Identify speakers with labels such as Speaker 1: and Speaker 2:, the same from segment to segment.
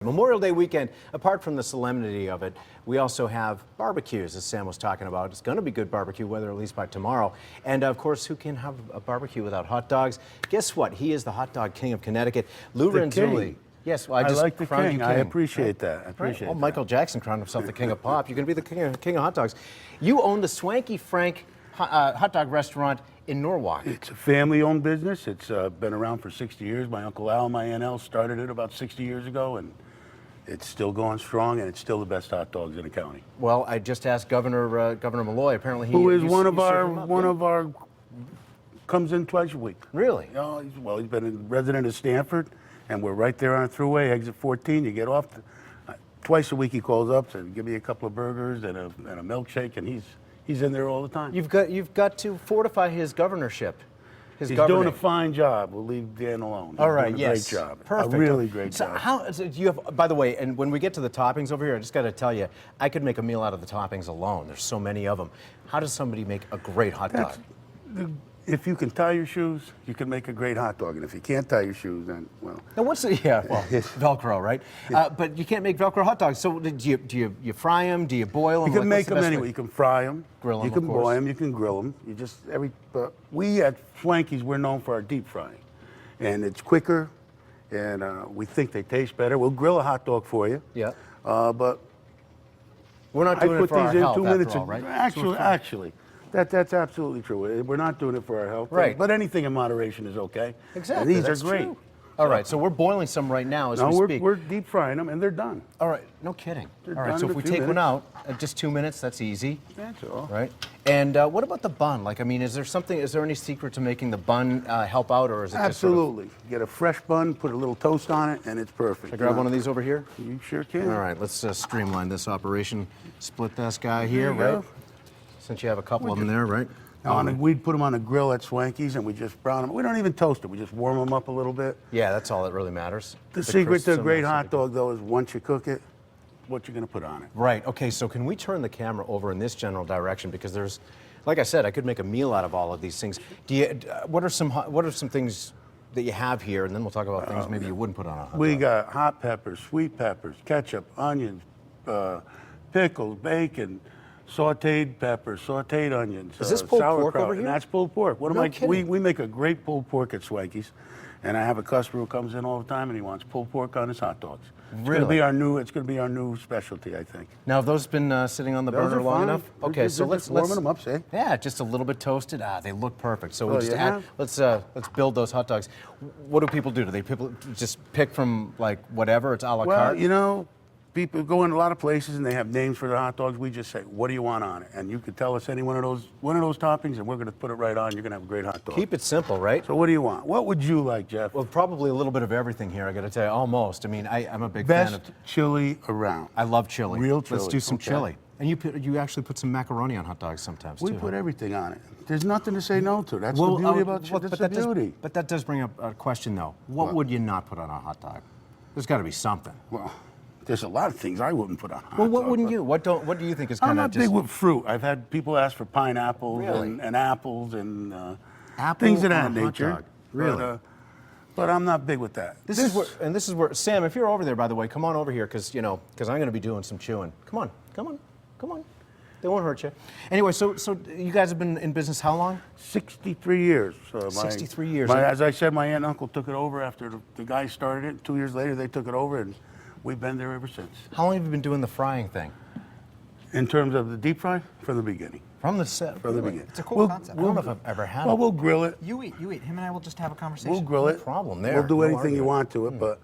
Speaker 1: Memorial Day weekend, apart from the solemnity of it, we also have barbecues, as Sam was talking about. It's going to be good barbecue weather, at least by tomorrow. And of course, who can have a barbecue without hot dogs? Guess what? He is the hot dog king of Connecticut, Lou Renzuelli. Yes, well, I just
Speaker 2: like the
Speaker 1: crowned
Speaker 2: king.
Speaker 1: you king.
Speaker 2: I appreciate that. I appreciate
Speaker 1: Well,
Speaker 2: that.
Speaker 1: Michael Jackson crowned himself the king of pop. You're going to be the king of hot dogs. You own the Swanky Frank hot dog restaurant in Norwalk.
Speaker 2: It's a family-owned business. It's been around for 60 years. My Uncle Al, my Aunt El started it about 60 years ago, and it's still going strong, and it's still the best hot dogs in the county.
Speaker 1: Well, I just asked Governor Malloy. Apparently,
Speaker 2: who is one of our comes in twice a week.
Speaker 1: Really?
Speaker 2: He's been a resident of Stanford, and we're right there on the thruway, exit 14. You get off. Twice a week he calls up, says, "Give me a couple of burgers and a milkshake," and he's in there all the time.
Speaker 1: You've got to fortify his governorship.
Speaker 2: He's doing a fine job. We'll leave Dan alone.
Speaker 1: All right,
Speaker 2: Great job.
Speaker 1: Perfect.
Speaker 2: A really great
Speaker 1: so
Speaker 2: job.
Speaker 1: How do you have? By the way, and when we get to the toppings over here, I just got to tell you, I could make a meal out of the toppings alone. There's so many of them. How does somebody make a great hot dog?
Speaker 2: If you can tie your shoes, you can make a great hot dog. And if you can't tie your shoes, then, well.
Speaker 1: Now what's the, Velcro, right? But you can't make Velcro hot dogs. So do you fry them? Do you boil them?
Speaker 2: You can make them anyway. You can fry them.
Speaker 1: Grill them,
Speaker 2: you can boil them. You can grill them. We at Swanky's, we're known for our deep frying. And it's quicker, and we think they taste better. We'll grill a hot dog for you.
Speaker 1: Yeah.
Speaker 2: But
Speaker 1: we're not doing it for our health, after all, right?
Speaker 2: Actually. That's absolutely true. We're not doing it for our health.
Speaker 1: Right.
Speaker 2: But anything in moderation is okay.
Speaker 1: Exactly.
Speaker 2: And these are great.
Speaker 1: True. All right, so we're boiling some right now as we speak.
Speaker 2: We're deep frying them, and they're done.
Speaker 1: All right, no kidding.
Speaker 2: They're
Speaker 1: all right,
Speaker 2: done
Speaker 1: so
Speaker 2: in
Speaker 1: if
Speaker 2: a
Speaker 1: we
Speaker 2: few
Speaker 1: take one
Speaker 2: minutes.
Speaker 1: out, just 2 minutes, that's easy.
Speaker 2: That's all.
Speaker 1: Right. And what about the bun? Like, I mean, is there any secret to making the bun help out, or is it
Speaker 2: Absolutely.
Speaker 1: just sort of...
Speaker 2: Get a fresh bun, put a little toast on it, and it's perfect.
Speaker 1: Should I grab one of these over here?
Speaker 2: You sure can.
Speaker 1: All right, let's streamline this operation. Split this guy here,
Speaker 2: There you
Speaker 1: right?
Speaker 2: go.
Speaker 1: Since you have a couple of them there, right?
Speaker 2: We'd put them on a grill at Swanky's, and we just brown them. We don't even toast them. We just warm them up a little bit.
Speaker 1: Yeah, that's all that really matters.
Speaker 2: The secret to a great hot dog, though, is once you cook it, what you're going to put on it.
Speaker 1: Right. Okay, so can we turn the camera over in this general direction? Because there's, like I said, I could make a meal out of all of these things. What are some things that you have here, and then we'll talk about things maybe you wouldn't put on a hot dog.
Speaker 2: We got hot peppers, sweet peppers, ketchup, onions, pickles, bacon, sautéed peppers, sautéed onions.
Speaker 1: Is this pulled pork
Speaker 2: sauerkraut,
Speaker 1: over here?
Speaker 2: And that's pulled pork.
Speaker 1: No kidding.
Speaker 2: We make a great pulled pork at Swanky's, and I have a customer who comes in all the time and he wants pulled pork on his hot dogs. It's
Speaker 1: Really?
Speaker 2: It's going to be our new specialty, I think.
Speaker 1: Now, have those been sitting on the
Speaker 2: Those
Speaker 1: burner
Speaker 2: are
Speaker 1: long
Speaker 2: fine.
Speaker 1: enough? Okay, so let's
Speaker 2: warming them up, see?
Speaker 1: Yeah, just a little bit toasted. They look perfect. So
Speaker 2: Well,
Speaker 1: let's build those hot dogs. What do people do? Do people just pick from like whatever? It's a la
Speaker 2: Well,
Speaker 1: carte.
Speaker 2: you know, people go in a lot of places and they have names for the hot dogs. We just say, "What do you want on it?" And you could tell us any one of those toppings, and we're going to put it right on. You're going to have a great hot dog.
Speaker 1: Keep it simple, right?
Speaker 2: So what do you want? What would you like, Jeff?
Speaker 1: Well, probably a little bit of everything here. I got to tell you, almost. I mean, I'm a big fan of.
Speaker 2: Best chili around.
Speaker 1: I love chili.
Speaker 2: Real chili.
Speaker 1: Let's do some
Speaker 2: Okay.
Speaker 1: chili. And you actually put some macaroni on hot dogs sometimes
Speaker 2: We
Speaker 1: too.
Speaker 2: put
Speaker 1: huh?
Speaker 2: everything on it. There's nothing to say no to. That's the beauty about chili. That's the beauty.
Speaker 1: But that does bring up a question though. What would you not put on a hot dog? There's got to be something.
Speaker 2: Well, there's a lot of things I wouldn't put on a hot
Speaker 1: Well, what
Speaker 2: dog,
Speaker 1: wouldn't
Speaker 2: but
Speaker 1: you? What do you think is
Speaker 2: I'm
Speaker 1: kind of
Speaker 2: not
Speaker 1: just
Speaker 2: big with fruit. I've had people ask for pineapples
Speaker 1: Really?
Speaker 2: and apples and
Speaker 1: Apple
Speaker 2: things of
Speaker 1: on a
Speaker 2: that
Speaker 1: hot
Speaker 2: nature.
Speaker 1: dog? Really?
Speaker 2: But I'm not big with that.
Speaker 1: This is where Sam, if you're over there, by the way, come on over here because I'm going to be doing some chewing. Come on. They won't hurt you. Anyway, so you guys have been in business how long?
Speaker 2: 63 years.
Speaker 1: 63 years.
Speaker 2: As I said, my aunt and uncle took it over after the guy started it. 2 years later, they took it over, and we've been there ever since.
Speaker 1: How long have you been doing the frying thing?
Speaker 2: In terms of the deep fry, from the beginning.
Speaker 1: From the set.
Speaker 2: From the beginning.
Speaker 3: It's a cool concept.
Speaker 1: I don't know if I've ever had
Speaker 2: Well,
Speaker 1: it.
Speaker 2: we'll grill it.
Speaker 3: You eat. Him and I will just have a conversation.
Speaker 2: We'll grill it.
Speaker 1: problem there.
Speaker 2: We'll do
Speaker 1: No
Speaker 2: anything you
Speaker 1: argument.
Speaker 2: want to it, but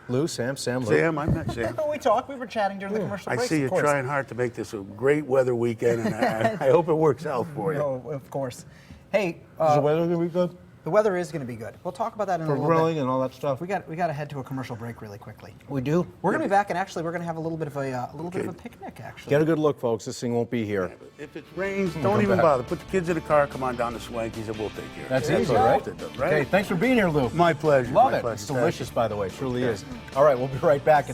Speaker 1: Lou, Sam, Lou.
Speaker 2: Sam, I met Sam.
Speaker 3: We talked. We were chatting during the commercial
Speaker 2: I
Speaker 3: breaks.
Speaker 2: see you
Speaker 3: of course.
Speaker 2: trying hard to make this a great weather weekend, and I hope it works out for you.
Speaker 3: No, of course. Hey,
Speaker 1: Is the weather going to be good?
Speaker 3: the weather is going to be good. We'll talk about that in a
Speaker 1: For
Speaker 3: little
Speaker 1: grilling
Speaker 3: bit.
Speaker 1: and all that stuff?
Speaker 3: We got to head to a commercial break really quickly.
Speaker 1: We do?
Speaker 3: We're going to be back, and actually, we're going to have a little bit of a picnic. Actually,
Speaker 1: Get a good look, folks. This thing won't be here.
Speaker 2: If it rains,
Speaker 1: come
Speaker 2: don't even
Speaker 1: back.
Speaker 2: bother. Put the kids in the car, come on down to Swanky's, and we'll take care of it.
Speaker 1: That's easy,
Speaker 2: all
Speaker 1: right?
Speaker 2: I have to do, right?
Speaker 1: Okay, thanks for being here, Lou.
Speaker 2: My pleasure.
Speaker 1: Love
Speaker 2: my
Speaker 1: it.
Speaker 2: pleasure.
Speaker 1: It's delicious, by the way. It truly is. All right, we'll be right back.